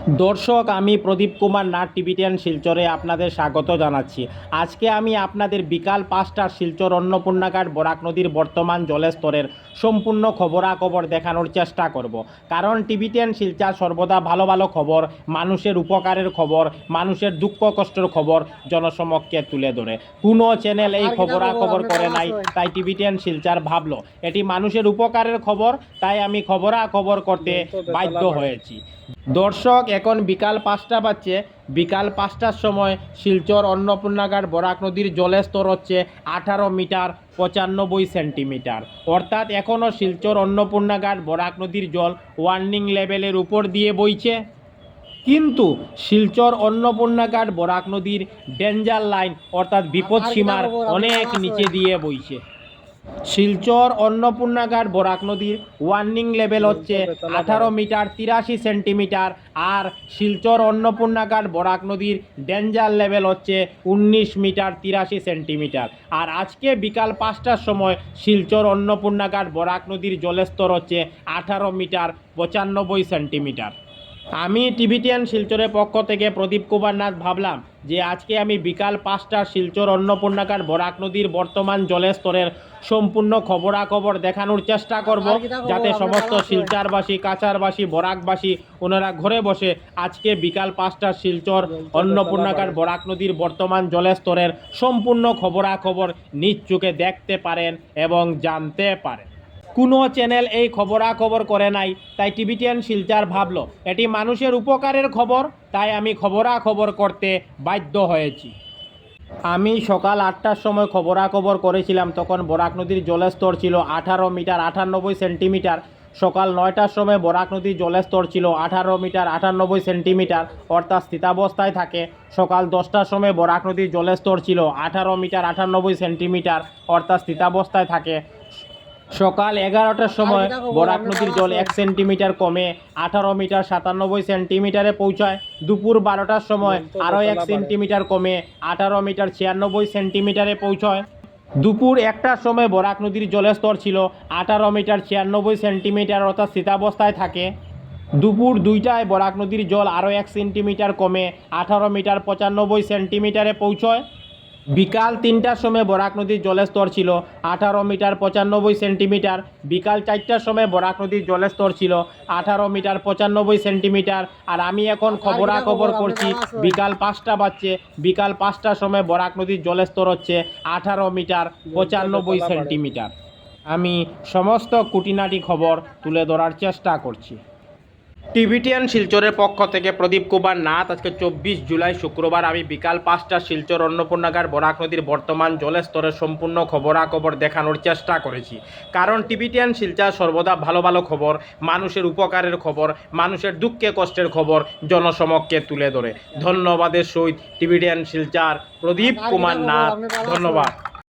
দর্শক, আমি প্রদীপ কুমার নাথ টিভিটিয়ান শিলচরে আপনাদের স্বাগত জানাচ্ছি। আজকে আমি আপনাদের বিকাল 5টার শিলচর অন্নপূর্ণাঘাট বরাক নদীর বর্তমান জলস্তরের সম্পূর্ণ খবরাখবর দেখানোর চেষ্টা করব। কারণ টিভিটিয়ান শিলচর সর্বদা ভালো ভালো খবর, মানুষের উপকারের খবর, মানুষের দুঃখ কষ্টের খবর জনসমক্ষে তুলে ধরে। কোনো চ্যানেল এই খবরাখবর করে নাই, তাই টিভিটিয়ান শিলচর ভাবলো এটি মানুষের উপকারের খবর, তাই আমি খবরাখবর করতে বাধ্য হয়েছি। দর্শক, এখন বিকাল 5টা বাজছে। বিকাল 5টার সময় শিলচর অন্নপূর্ণাঘাট বরাক নদীর জলের স্তর হচ্ছে 18 মিটার 95 সেন্টিমিটার। অর্থাৎ এখনও শিলচর অন্নপূর্ণাঘাট বরাক নদীর জল ওয়ার্নিং লেভেলের উপর দিয়ে বইছে, কিন্তু শিলচর অন্নপূর্ণাঘাট বরাক নদীর ডেঞ্জার লাইন অর্থাৎ বিপদ সীমার অনেক নিচে দিয়ে বইছে। শিলচর অন্নপূর্ণাঘাট বরাক নদীর ওয়ার্নিং লেভেল হচ্ছে 18 মিটার 83 সেন্টিমিটার, আর শিলচর অন্নপূর্ণাঘাট বরাক নদীর ডেঞ্জার লেভেল হচ্ছে 19 মিটার 83 সেন্টিমিটার। আর আজকে বিকাল 5টার সময় শিলচর অন্নপূর্ণাঘাট বরাক নদীর জলস্তর হচ্ছে 18 মিটার 95 সেন্টিমিটার। আমি টিভিটিয়ান শিলচরের পক্ষ থেকে প্রদীপ কুমার নাথ ভাবলাম যে আজকে আমি বিকাল 5টার শিলচর অন্নপূর্ণাঘাট বরাক নদীর বর্তমান জলের স্তরের সম্পূর্ণ খবরাখবর দেখানোর চেষ্টা করব, যাতে সমস্ত শিলচরবাসী, কাছারবাসী, বরাকবাসী ওনারা ঘরে বসে আজকে বিকাল 5টার শিলচর অন্নপূর্ণাঘাট বরাক নদীর বর্তমান জলের স্তরের সম্পূর্ণ খবরাখবর নিজ চোখে দেখতে পারেন এবং জানতে পারেন। কোনো চ্যানেল এই খবরাখবর করে নাই, তাই টিভিটিয়ান শিলচর ভাবলো এটি মানুষের উপকারের খবর, তাই আমি খবরাখবর করতে বাধ্য হয়েছি। আমি সকাল 8টার সময় খবরাখবর করেছিলাম, তখন বরাক নদীর জলের স্তর ছিল 18 মিটার 98 সেন্টিমিটার। সকাল 9টার সময় বরাক নদীর জলের স্তর ছিল 18 মিটার 98 সেন্টিমিটার, অর্থাৎ স্থিতাবস্থায় থাকে। সকাল 10টার সময় বরাক নদীর জলের স্তর ছিল 18 মিটার 98 সেন্টিমিটার, অর্থাৎ স্থিতাবস্থায় থাকে। সকাল 11টার সময় বরাক নদীর জল 1 সেন্টিমিটার কমে 18 মিটার 97 সেন্টিমিটারে পৌঁছায়। দুপুর 12টার সময় আরও 1 সেন্টিমিটার কমে 18 মিটার 96 সেন্টিমিটারে পৌঁছায়। দুপুর 1টার সময় বরাক নদীর জলের স্তর ছিল 18 মিটার 96 সেন্টিমিটার, অর্থাৎ স্থিতাবস্থায় থাকে। দুপুর 2টায় বরাক নদীর জল আরও 1 সেন্টিমিটার কমে 18 মিটার 95 সেন্টিমিটারে পৌঁছয়। বিকাল 3টার সময় বরাক নদীর জলের স্তর ছিল 18 মিটার 95 সেন্টিমিটার। বিকাল 4টার সময় বরাক নদীর জলের স্তর ছিল 18 মিটার 95 সেন্টিমিটার। আর আমি এখন খবরাখবর করছি, বিকাল 5টা বাজছে। বিকাল 5টার সময় বরাক নদীর জলের স্তর হচ্ছে 18 মিটার 95 সেন্টিমিটার। আমি সমস্ত খুঁটিনাটি খবর তুলে ধরার চেষ্টা করছি। টিভিটিয়ান শিলচরের পক্ষ থেকে প্রদীপ কুমার নাথ। আজকে 24 জুলাই শুক্রবার আমি বিকাল 5টা শিলচর অন্নপূর্ণাঘাট বরাক নদীর বর্তমান জলের স্তরের সম্পূর্ণ খবরাখবর দেখানোর চেষ্টা করেছি। কারণ টিভিটিয়ান শিলচর সর্বদা ভালো ভালো খবর, মানুষের উপকারের খবর, মানুষের দুঃখে কষ্টের খবর জনসমক্ষে তুলে ধরে। ধন্যবাদের সহিত টিভিটিয়ান শিলচর প্রদীপ কুমার নাথ। ধন্যবাদ।